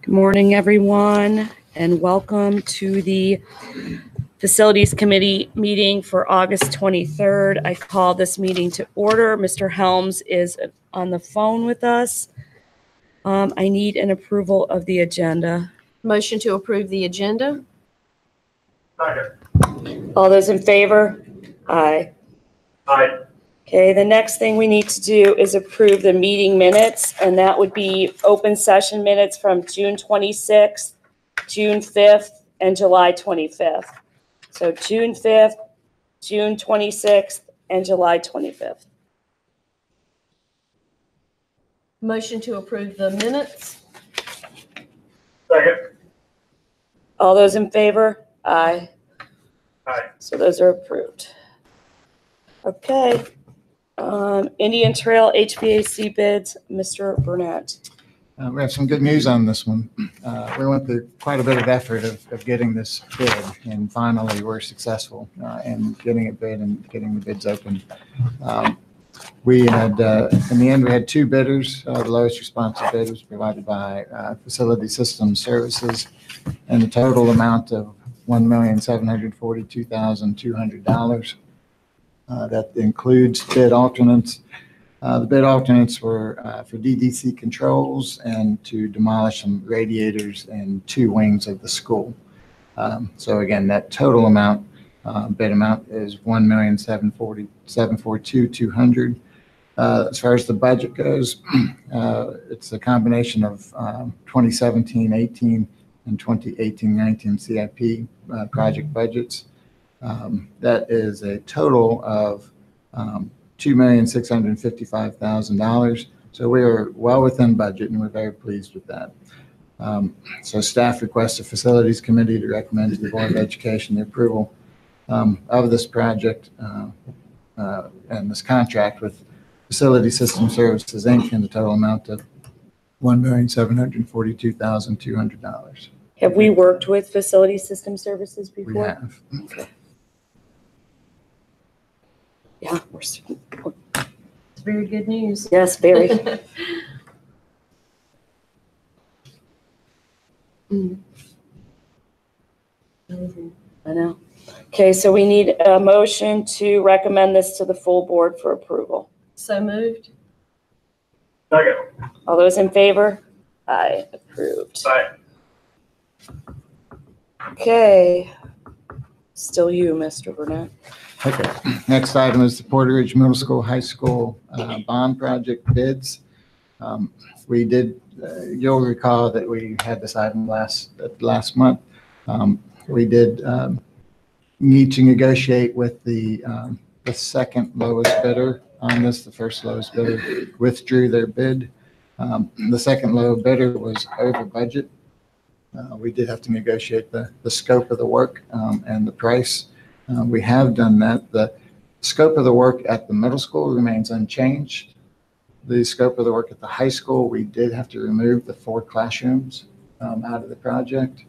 Good morning, everyone, and welcome to the Facilities Committee meeting for August 23rd. I call this meeting to order. Mr. Helms is on the phone with us. I need an approval of the agenda. Motion to approve the agenda. Second. All those in favor? Aye. Aye. Okay, the next thing we need to do is approve the meeting minutes, and that would be open session minutes from June 26th, June 5th, and July 25th. So June 5th, June 26th, and July 25th. Motion to approve the minutes. Second. All those in favor? Aye. Aye. So those are approved. Okay. Indian Trail HVAC bids, Mr. Burnett. We have some good news on this one. We went through quite a bit of effort of getting this bid, and finally we're successful in getting it bid and getting the bids open. We had, in the end, we had two bidders. The lowest responsive bid was provided by Facility Systems Services, and the total amount of $1,742,200. That includes bid alternates. The bid alternates were for DDC controls and to demolish some radiators and two wings of the school. So again, that total amount, bid amount is $1,742,200. As far as the budget goes, it's a combination of 2017-18 and 2018-19 CIP project budgets. That is a total of $2,655,000. So we are well within budget, and we're very pleased with that. So staff requests a facilities committee to recommend to the Board of Education the approval of this project and this contract with Facility System Services, Inc. in the total amount of $1,742,200. Have we worked with Facility System Services before? We have. Okay. Yeah, It's very good news. yes, very. I know. Okay, so we need a motion to recommend this to the full board for approval. So moved. Second. All those in favor? Aye, approved. Aye. Okay, still you, Mr. Burnett. Okay, next item is the Porter Ridge Middle School, High School bond project bids. We did, you'll recall that we had this item last month. We did need to negotiate with the second lowest bidder on this. The first lowest bidder withdrew their bid. The second low bidder was over budget. We did have to negotiate the scope of the work and the price. We have done that. The scope of the work at the middle school remains unchanged. The scope of the work at the high school, we did have to remove the 4 classrooms out of the project.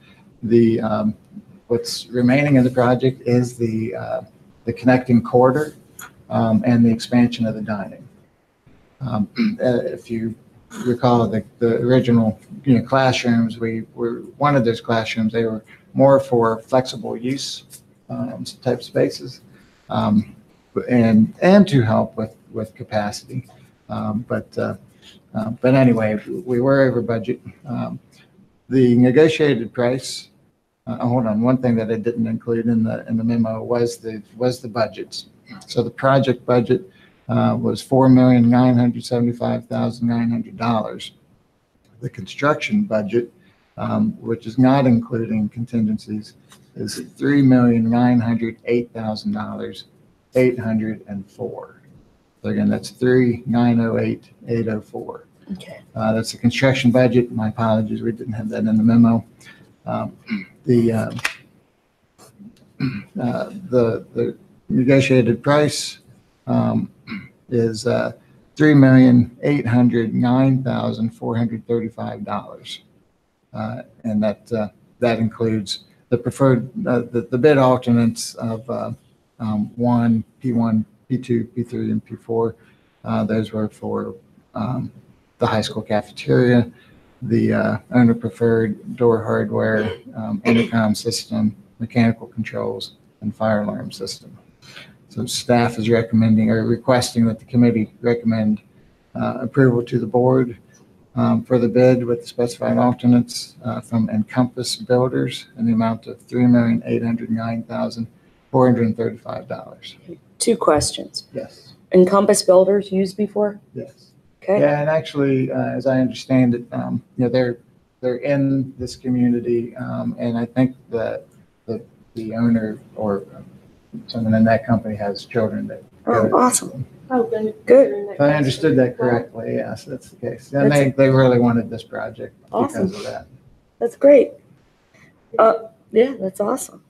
What's remaining in the project is the connecting corridor and the expansion of the dining. If you recall the original classrooms, we wanted those classrooms. They were more for flexible use type spaces, and to help with capacity. But anyway, we were over budget. The negotiated price. Hold on. One thing that I didn't include in the memo was the budgets. So the project budget was $4,975,900. The construction budget, which is not including contingencies, is $3,908,804. So again, that's $3,908,804. Okay. That's the construction budget. My apologies, we didn't have that in the memo. The negotiated price is $3,809,435, and that includes the preferred the bid alternates of 1, P1, P2, P3, and P4. Those were for the high school cafeteria, the owner preferred door hardware, intercom system, mechanical controls, and fire alarm system. So staff is recommending or requesting that the committee recommend approval to the board for the bid with the specified alternates from Encompass Builders in the amount of $3,809,435. 2 questions. Yes. Encompass Builders used before? Yes. Okay. Yeah, and actually, as I understand it, they're in this community, and I think that the owner or someone in that company has children that. Oh, awesome. Oh, good. Good. If I understood that correctly, yes, that's the case. And they really wanted this project Awesome. because of that. That's great. Yeah, that's awesome.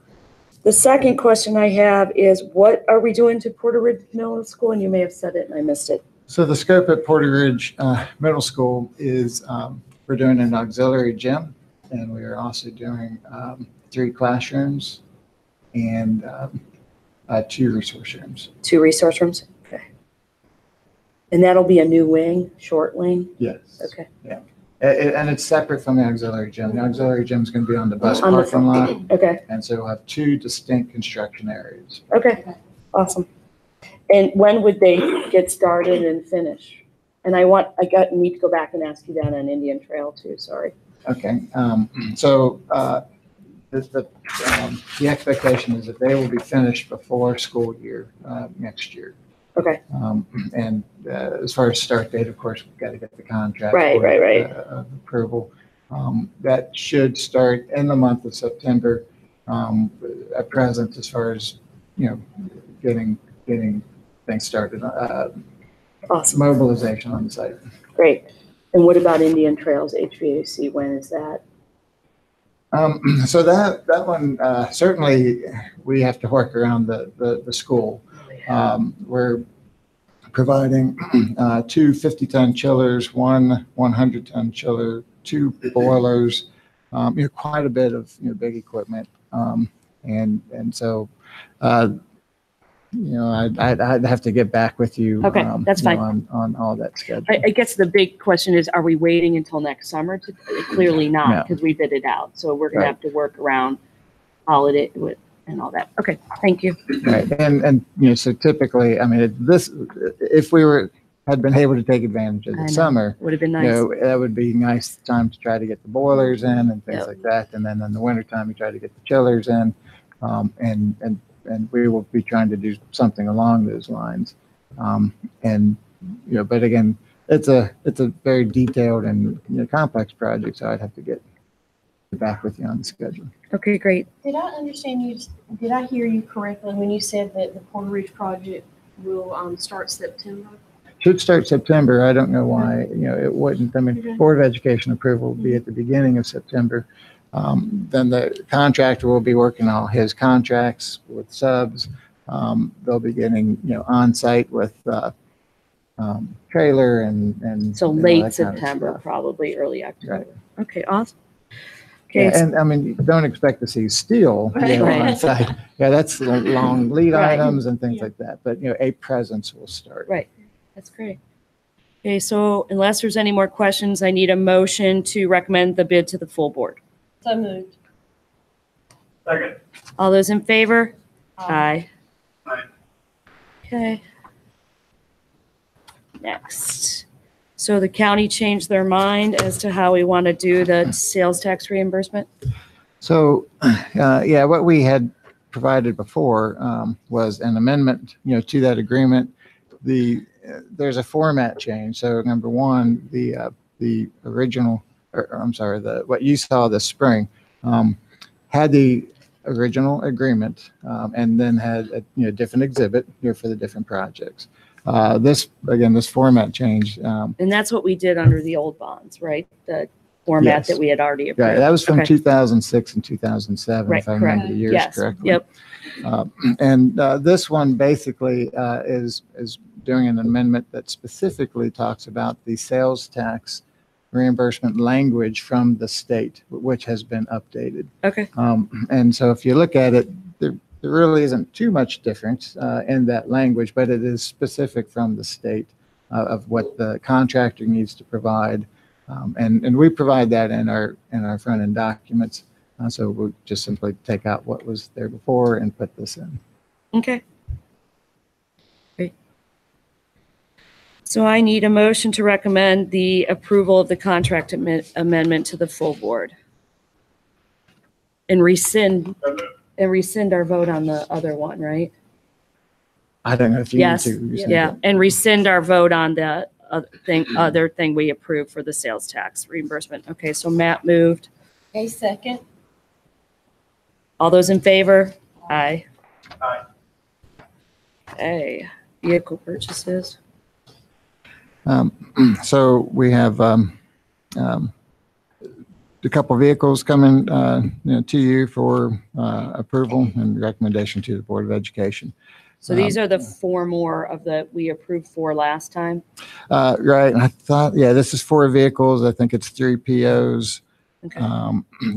The second question I have is, what are we doing to Porter Ridge Middle School? And you may have said it and I missed it. So the scope at Porter Ridge Middle School is we're doing an auxiliary gym, and we are also doing 3 classrooms and 2 resource rooms. 2 resource rooms? Okay. And that'll be a new wing, short wing? Yes. Okay. Yeah. And it's separate from the auxiliary gym. The auxiliary gym is going to be on the bus On the parking lot. Okay. And so we'll have 2 distinct construction areas. Okay. Awesome. And when would they get started and finish? And I need to go back and ask you that on Indian Trail too, sorry. Okay. So the expectation is that they will be finished before school year next year. Okay. And as far as start date, of course, we've got to get the contract. Right. Approval. That should start in the month of September at present, as far as, getting things started. Awesome. Mobilization on the site. Great. And what about Indian Trails HVAC? When is that? So that one, certainly we have to work around the school. We're providing 2 50-ton chillers, 1 100-ton chiller, 2 boilers, quite a bit of big equipment. And so, I'd have to get back with you. Okay, that's fine. On all that schedule. I guess the big question is, are we waiting until next summer? Clearly not, No. because we bid it out. So we're going to Right. have to work around holiday and all that. Okay, thank you. Right. And so typically, I mean, if we had been able to take advantage of I the know. summer, Would have been nice. that would be nice time to try to get the boilers in and things Yep. like that. And then in the wintertime, we try to get the chillers in. And we will be trying to do something along those lines. But again, it's a very detailed and complex project, so I'd have to get back with you on the schedule. Okay, great. Did I understand you, did I hear you correctly when you said that the Porter Ridge project will start September? Should start September. I don't know why, it wouldn't. I mean, Okay. Board of Education approval will be at the beginning of September. Then the contractor will be working on his contracts with subs. They'll be getting, on site with trailer and. So that late kind of September, stuff. probably early October. Right. Okay, awesome. Okay, Yeah, and I mean, don't expect to see steel Right. on site. Yeah, that's the long lead Right. items and things Yeah. like that. But, a presence will start. Right. That's great. Okay, so unless there's any more questions, I need a motion to recommend the bid to the full board. So moved. Second. All those in favor? Aye. Aye. Okay. Next. So the county changed their mind as to how we want to do the sales tax reimbursement? So, what we had provided before was an amendment, to that agreement. There's a format change. So number one, the original, what you saw this spring had the original agreement and then had a different exhibit here for the different projects. This format change. And that's what we did under the old bonds, right? The format Yes. that we had already approved. Right, that was from Okay. 2006 and 2007, Right, if I remember correct. the years Yes, correctly. yep. And this one basically is doing an amendment that specifically talks about the sales tax reimbursement language from the state, which has been updated. Okay, And so if you look at it, there really isn't too much difference in that language, but it is specific from the state of what the contractor needs to provide And we provide that in our front end documents. So we'll just simply take out what was there before and put this in. Okay. Great. So I need a motion to recommend the approval of the contract amendment to the full board. And rescind our vote on the other one, right? I don't know if you Yes, need to. rescind yeah, it. and rescind our vote on the other thing we approved for the sales tax reimbursement. Okay, so Matt moved. A second. All those in favor? Aye. Aye. Okay, vehicle purchases. So we have a couple of vehicles coming to you for approval and recommendation to the Board of Education. So these are the 4 more of the, we approved 4 last time. Right. And I thought, yeah, this is 4 vehicles. I think it's 3 POs. Okay.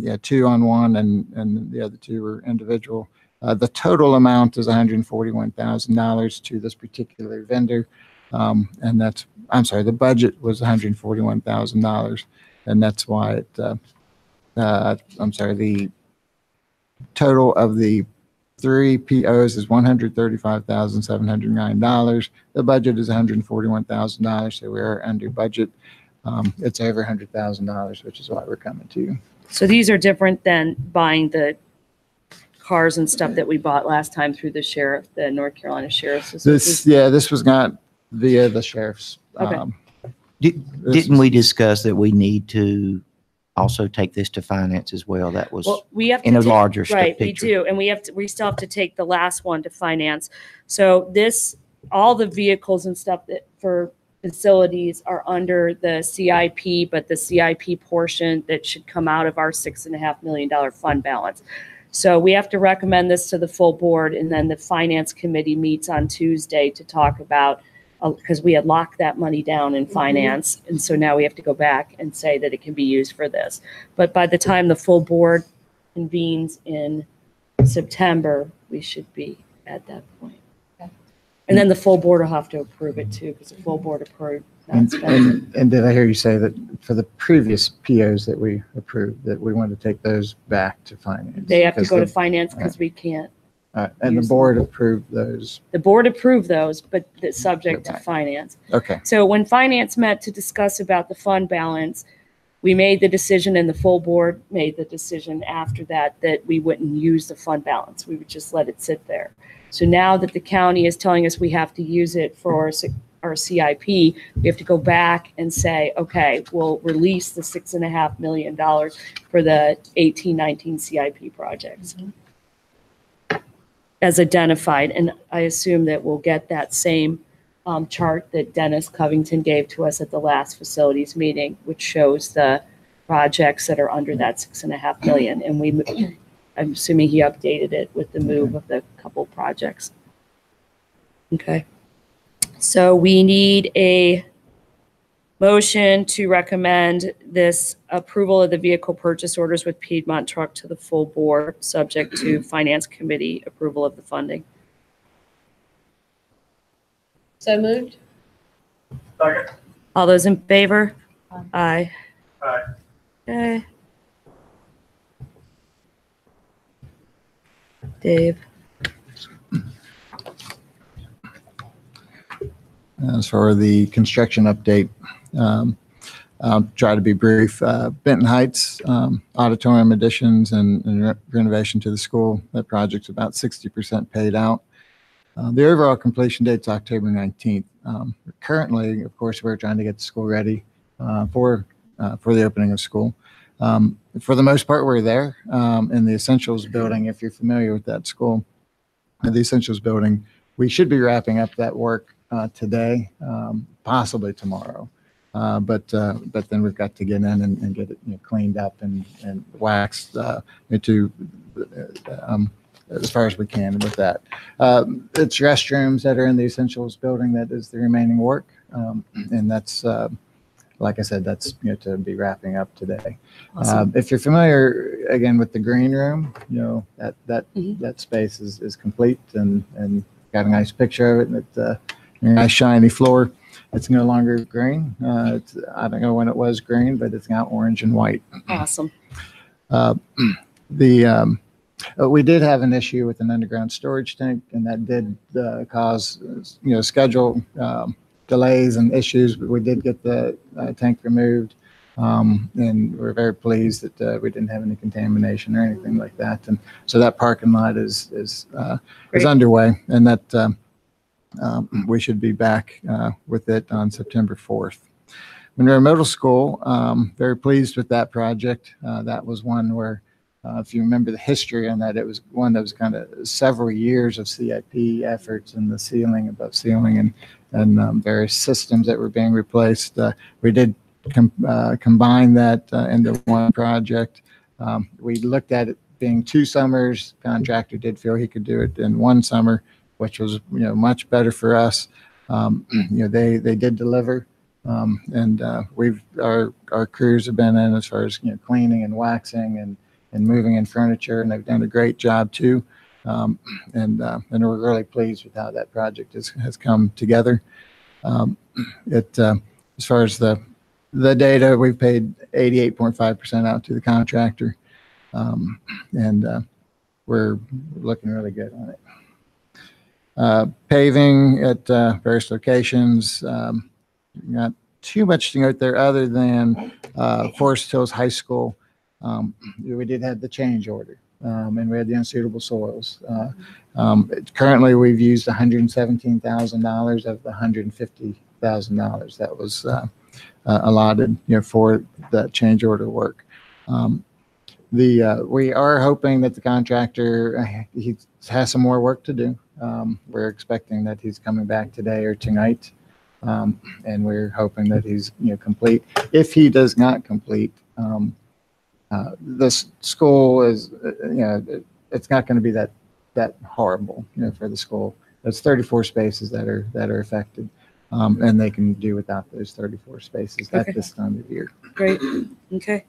Yeah, 2 on one and the other 2 were individual. The total amount is $141,000 to this particular vendor. And that's, I'm sorry, the budget was $141,000. And that's why it, I'm sorry, the total of the 3 POs is $135,709. The budget is $141,000, so we're under budget. It's over $100,000, which is why we're coming to you. So these are different than buying the cars and stuff that we bought last time through the sheriff, the North Carolina Sheriff's. This was not via the sheriff's. Okay. Didn't we discuss that we need to also take this to finance as well? That was Well, we have to in a take- larger Right, picture. we do, and we still have to take the last one to finance. So all the vehicles and stuff that for facilities are under the CIP, but the CIP portion that should come out of our $6.5 million fund balance. So we have to recommend this to the full board, and then the finance committee meets on Tuesday to talk about, because we had locked that money down in finance, and so now we have to go back and say that it can be used for this. But by the time the full board convenes in September, we should be at that point. Okay. And then the full board will have to approve it too, because the full board approved. not And, spending. and did I hear you say that for the previous POs that we approved, that we want to take those back to finance? They have to Because go to the- finance because we can't. And the use board approved those. The board approved those, but it's subject to Right. finance. Okay. So when finance met to discuss about the fund balance, we made the decision, and the full board made the decision after that we wouldn't use the fund balance. We would just let it sit there. So now that the county is telling us we have to use it for our CIP, we have to go back and say, okay, we'll release the $6.5 million for the 18-19 CIP projects as identified. And I assume that we'll get that same chart that Dennis Covington gave to us at the last facilities meeting, which shows the projects that are under that $6.5 million. And I'm assuming he updated it with the move of the couple projects. Okay. So we need a motion to recommend this approval of the vehicle purchase orders with Piedmont Truck to the full board, subject to finance committee approval of the funding. So moved. Second. All those in favor? Aye. Aye. Okay. Dave? As for the construction update, I'll try to be brief. Benton Heights auditorium additions and renovation to the school, that project's about 60% paid out. The overall completion date's October 19th. Currently, of course, we're trying to get the school ready for the opening of school. For the most part, we're there in the Essentials building. If you're familiar with that school, the Essentials building, we should be wrapping up that work today, possibly tomorrow. But then we've got to get in and get it cleaned up and waxed as far as we can with that. It's restrooms that are in the Essentials building that is the remaining work. And that's, like I said, that's to be wrapping up today. Awesome. If you're familiar, again, with the green room, that space is complete and got a nice picture of it, and it's a nice shiny floor. It's no longer green. I don't know when it was green, but it's now orange and white. Awesome. We did have an issue with an underground storage tank, and that did cause, schedule delays and issues, but we did get the tank removed. And we're very pleased that we didn't have any contamination or anything like that. And so that parking lot is underway, and that we should be back with it on September 4th. Monroe Middle School, very pleased with that project. That was one where, if you remember the history on that, it was one that was kind of several years of CIP efforts and the ceiling, above ceiling, and various systems that were being replaced. We did combine that into one project. We looked at it being 2 summers. Contractor did feel he could do it in 1 summer, which was much better for us. They did deliver, and our crews have been in as far as cleaning and waxing and moving in furniture, and they've done a great job too. And we're really pleased with how that project has come together. As far as the data, we've paid 88.5% out to the contractor, and we're looking really good on it. Paving at various locations, not too much to note there other than Forest Hills High School. We did have the change order, and we had the unsuitable soils. Currently, we've used $117,000 of the $150,000 that was allotted, for that change order work. We are hoping that the contractor he has some more work to do. We're expecting that he's coming back today or tonight, and we're hoping that he's complete. If he does not complete, this school is it's not going to be that horrible for the school. There's 34 spaces that are affected. And they can do without those 34 spaces at this time of year. Great. Okay.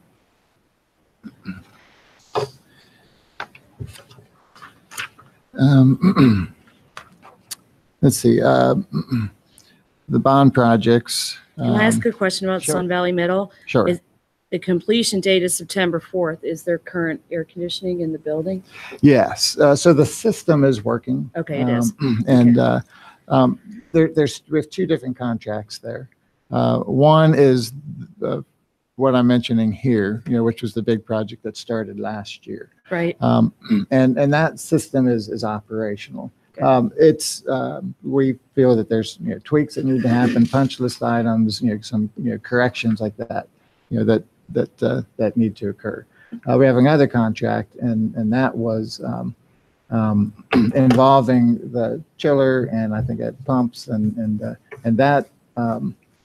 Let's see. The bond projects. Can I ask a question about Sure. Sun Valley Middle? Sure. The completion date is September 4th. Is there current air conditioning in the building? Yes. So the system is working. Okay, it is. And we have 2 different contracts there. One is what I'm mentioning here, which was the big project that started last year. Right. And that system is operational. We feel that there's tweaks that need to happen, punch list items, some corrections like that, that need to occur. We have another contract, and that was involving the chiller, and I think it pumps, and that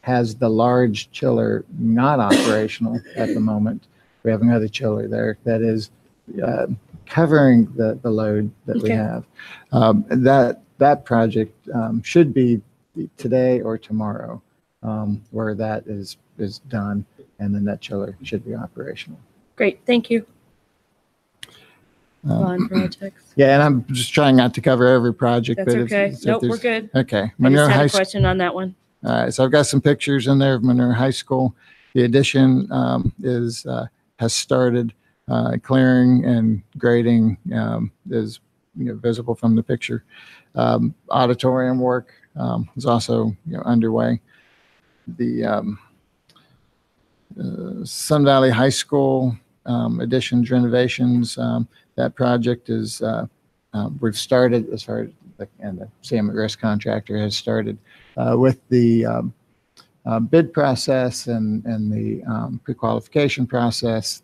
has the large chiller not operational at the moment. We have another chiller there that is covering the load that we have. That project should be today or tomorrow, where that is done, and then that chiller should be operational. Great. Thank you. Bond projects. Yeah, and I'm just trying not to cover every project. That's but okay. if Nope, there's- we're good. Okay. I Monroe just had High a School. question on that one. All right, so I've got some pictures in there of Monroe High School. The addition has started. Clearing and grading is visible from the picture. Auditorium work is also underway. The Sun Valley High School additions, renovations, that project is we've started as far as and the Sam McGriss contractor has started with the bid process and the pre-qualification process.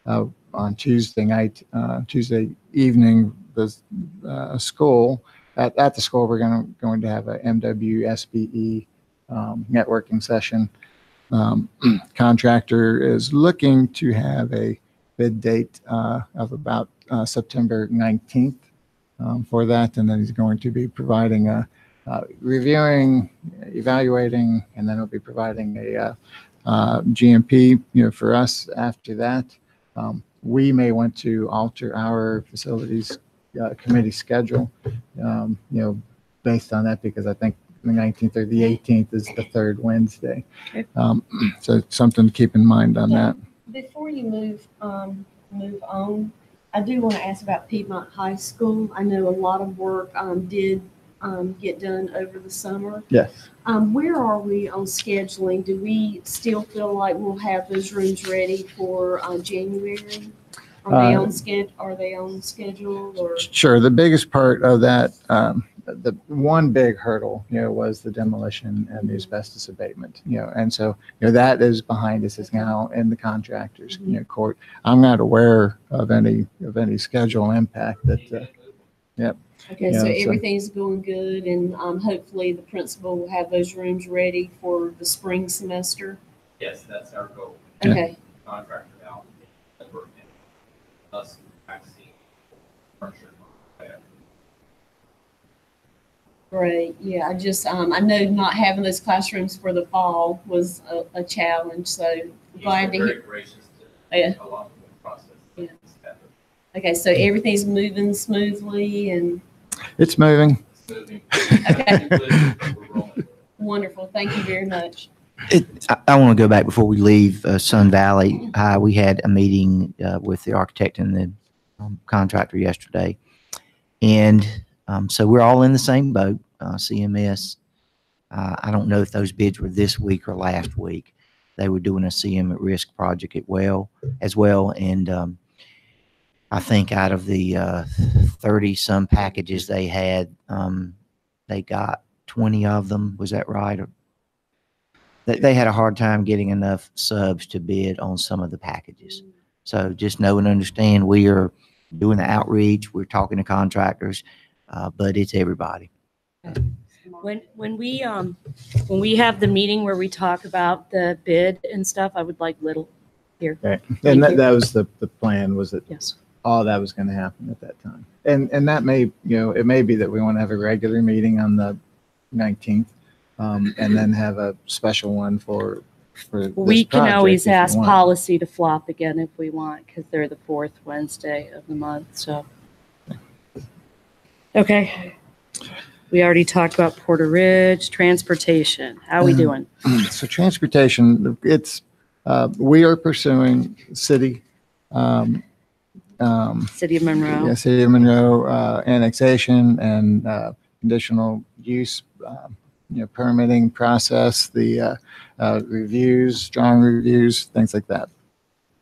On Tuesday evening, the school at the school we're going to have a MWSBE networking session. Contractor is looking to have a bid date of about September 19th for that, and then he's going to be providing reviewing, evaluating, and then he'll be providing a GMP for us after that. We may want to alter our facilities committee schedule, based on that, because I think the 19th or the 18th is the third Wednesday. Okay. So something to keep in mind on that. Before you move on, I do want to ask about Piedmont High School. I know a lot of work did get done over the summer. Yes. Where are we on scheduling? Do we still feel like we'll have those rooms ready for January? Are they on schedule or? Sure. The biggest part of that, the one big hurdle, was the demolition and the asbestos abatement, and so, that is behind us, is now in the contractors, court. I'm not aware of any schedule impact that, yep. Okay, so everything's going good, and hopefully the principal will have those rooms ready for the spring semester. Yes, that's our goal. Okay, Contractor out, and we're in us vaccine pressure. great. Yeah, I just, I know not having those classrooms for the fall was a challenge, so glad to hear. Very gracious to Yeah. along the process. Yeah. Okay, so everything's moving smoothly and It's moving. It's moving. Okay. We're rolling. wonderful. Thank you very much. I want to go back before we leave Sun Valley High. We had a meeting with the architect and the contractor yesterday. And so we're all in the same boat, CMS. I don't know if those bids were this week or last week. They were doing a CM at risk project as well. And I think out of the 30 some packages they had, they got 20 of them. Was that right? Or they had a hard time getting enough subs to bid on some of the packages. So just know and understand, we are doing the outreach. We're talking to contractors, but it's everybody. When we have the meeting where we talk about the bid and stuff, I would like Little here. Right. Thank And you. that was the plan, was that Yes. all that was going to happen at that time. And that may, it may be that we want to have a regular meeting on the 19th, and then have a special one for this We can project always if you ask want. policy to flop again if we want, because they're the fourth Wednesday of the month, so. Okay. We already talked about Porter Ridge, transportation. How are we doing? So transportation, we are pursuing city, City of Monroe? yeah, City of Monroe annexation and conditional use, permitting process, the reviews, strong reviews, things like that.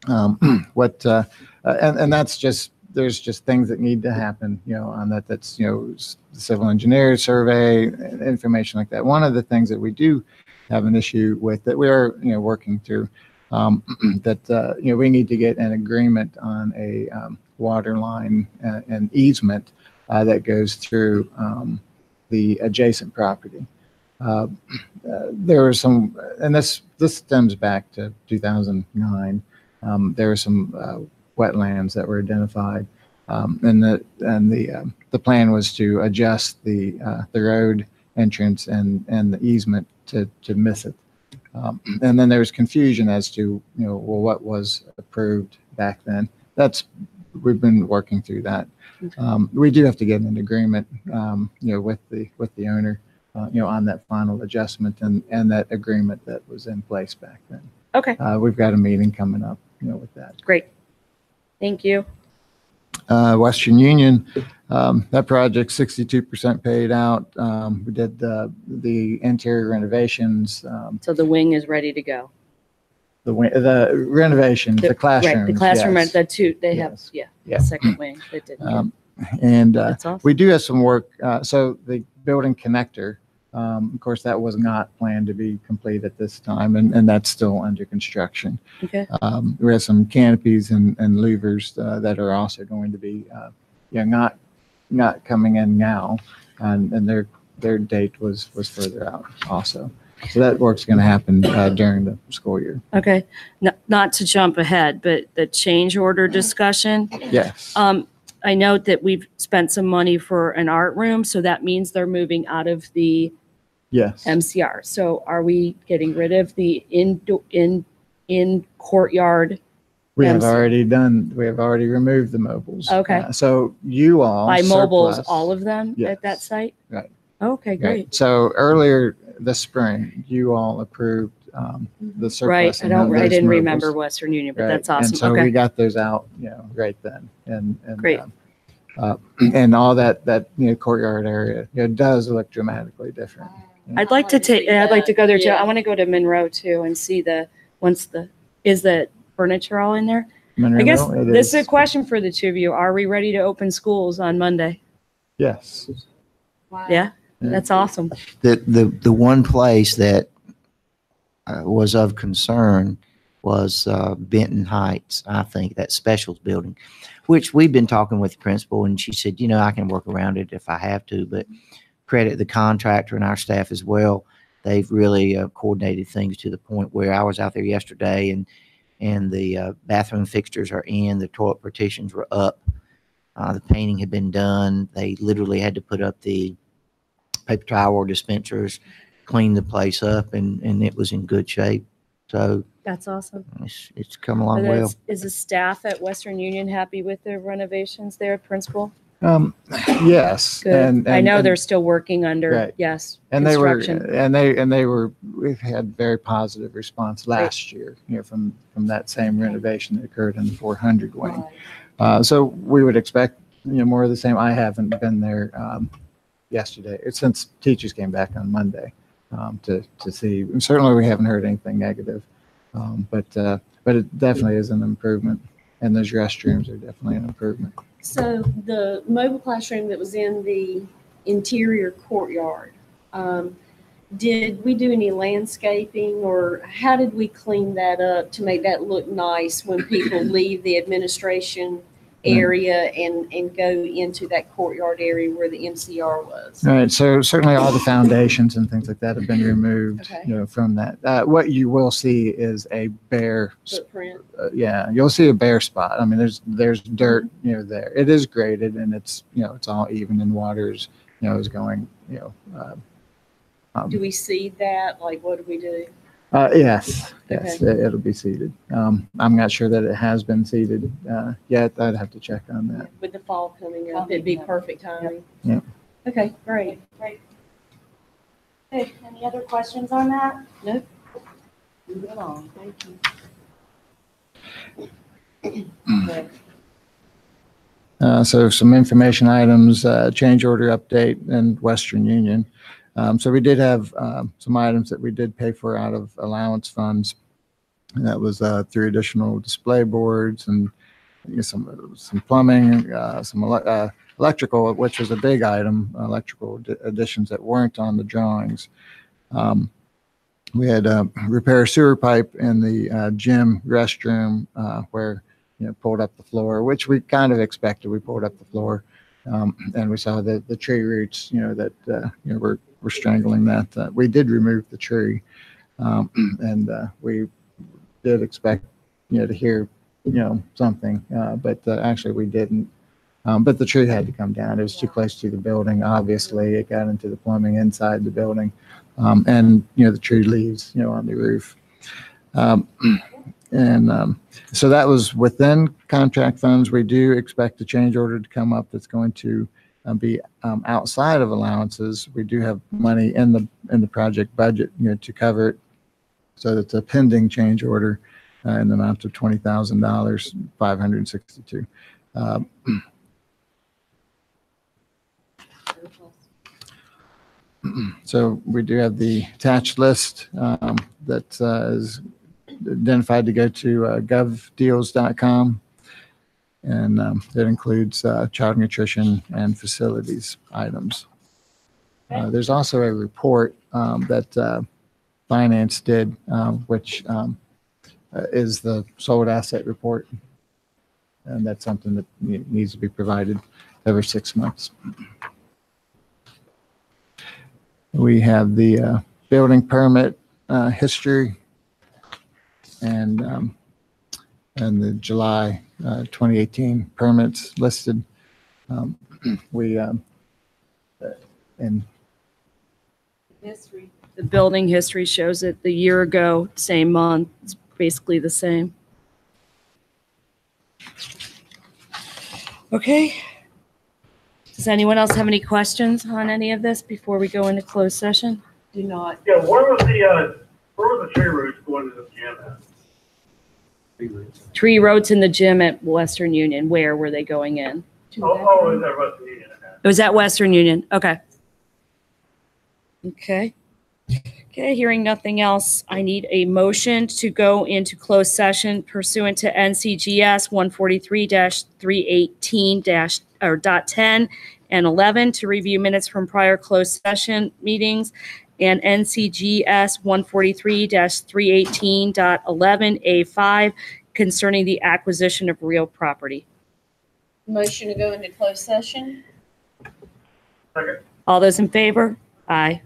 And that's just, there's just things that need to happen, on that. That's, civil engineer survey, information like that. One of the things that we do have an issue with that we are, working through, that, we need to get an agreement on a water line and easement that goes through the adjacent property. There were some, and this stems back to 2009. There were some wetlands that were identified, and the plan was to adjust the road entrance and the easement to miss it. And then there was confusion as to, what was approved back then. We've been working through that. We do have to get an agreement, with the owner, on that final adjustment and that agreement that was in place back then. Okay, We've got a meeting coming up, with that. great. Thank you. Western Union, that project 62% paid out. We did the interior renovations, So the wing is ready to go. the renovations, the classrooms. Right, the classroom, yes. the two, they have, Yes. yeah, Yeah. the second wing that didn't. And That's awesome. we do have some work. So the building connector, of course, that was not planned to be complete at this time, and that's still under construction. Okay, We have some canopies and louvers that are also going to be, not coming in now, and their date was further out also. So that work's going to happen during the school year. okay. Not to jump ahead, but the change order discussion. Yes. I note that we've spent some money for an art room, so that means they're moving out of the Yes. MCR. So are we getting rid of the in courtyard We have MC. we have already removed the mobiles. Okay. So you all by mobiles, surplus- all of them Yes. at that site? Right. Okay, great. So earlier this spring, you all approved the Right, surplus. I didn't remember Western Union, but that's awesome. And so we Okay, got those out, right then. And Great. And all that courtyard area, does look dramatically different. I'd like to go there too. I want to go to Monroe too and see is the furniture all in there? I guess this is a question for the two of you. Are we ready to open schools on Monday? Yes. Wow. Yeah, that's awesome. The one place that was of concern was Benton Heights, I think, that specials building, which we've been talking with the principal, and she said, I can work around it if I have to, but credit the contractor and our staff as well. They've really coordinated things to the point where I was out there yesterday, and the bathroom fixtures are in, the toilet partitions were up, the painting had been done. They literally had to put up the paper towel dispensers, clean the place up, and it was in good shape. So That's awesome. it's come along well. Is the staff at Western Union happy with the renovations there, principal? Yes. Good. I know they're still working under, Right. yes, And construction. we've had very positive response last year, from that same renovation that occurred in the 400 wing. So we would expect, more of the same. I haven't been there yesterday since teachers came back on Monday to see. And certainly we haven't heard anything negative, but it definitely is an improvement. And those restrooms are definitely an improvement. So the mobile classroom that was in the interior courtyard, did we do any landscaping, or how did we clean that up to make that look nice when people leave the administration area and go into that courtyard area where the MCR was? All right. So certainly all the foundations and things like that have been removed, Okay. from that. What you will see is a bare Footprint. you'll see a bare spot. I mean, there's dirt, there. It is graded, and it's, it's all even, and water's, is going, Do we seed that? Like, what do we do? Yes, Okay. it'll be seeded. I'm not sure that it has been seeded yet. I'd have to check on that. With the fall coming up, it'd be perfect timing. Yeah. Okay, great. Great. Okay, any other questions on that? Nope. Move it along. Thank you. So some information items, change order update and Western Union. So we did have some items that we did pay for out of allowance funds. And that was through additional display boards and some plumbing, some electrical, which was a big item, electrical additions that weren't on the drawings. We had repair sewer pipe in the gym restroom where, pulled up the floor, which we kind of expected. We pulled up the floor, and we saw the tree roots, that were strangling that. We did remove the tree, and we did expect, to hear, something, but actually we didn't. But the tree had to come down. It was too close to the building. Obviously, it got into the plumbing inside the building, and the tree leaves, on the roof. So that was within contract funds. We do expect a change order to come up that's going to be outside of allowances. We do have money in the project budget, to cover it. So it's a pending change order in the amount of $20,000, 562. So we do have the attached list that is identified to go to govdeals.com, and that includes child nutrition and facilities items. There's also a report that finance did, which is the sold asset report, and that's something that needs to be provided every 6 months. We have the building permit history and the July 2018 permits listed. And History. The building history shows it the year ago, same month. It's basically the same. Okay. Does anyone else have any questions on any of this before we go into closed session? Do not. Yeah, where was the tree roots going to the gym at? Tree roads in the gym at Western Union, where were they going in? Oh, is that Western Union? It was at Western Union, okay. Okay. Okay, hearing nothing else, I need a motion to go into closed session pursuant to NCGS 143-318-10 and 11 to review minutes from prior closed session meetings, and NCGS 143-318.11A5 concerning the acquisition of real property. Motion to go into closed session? Second. All those in favor? Aye.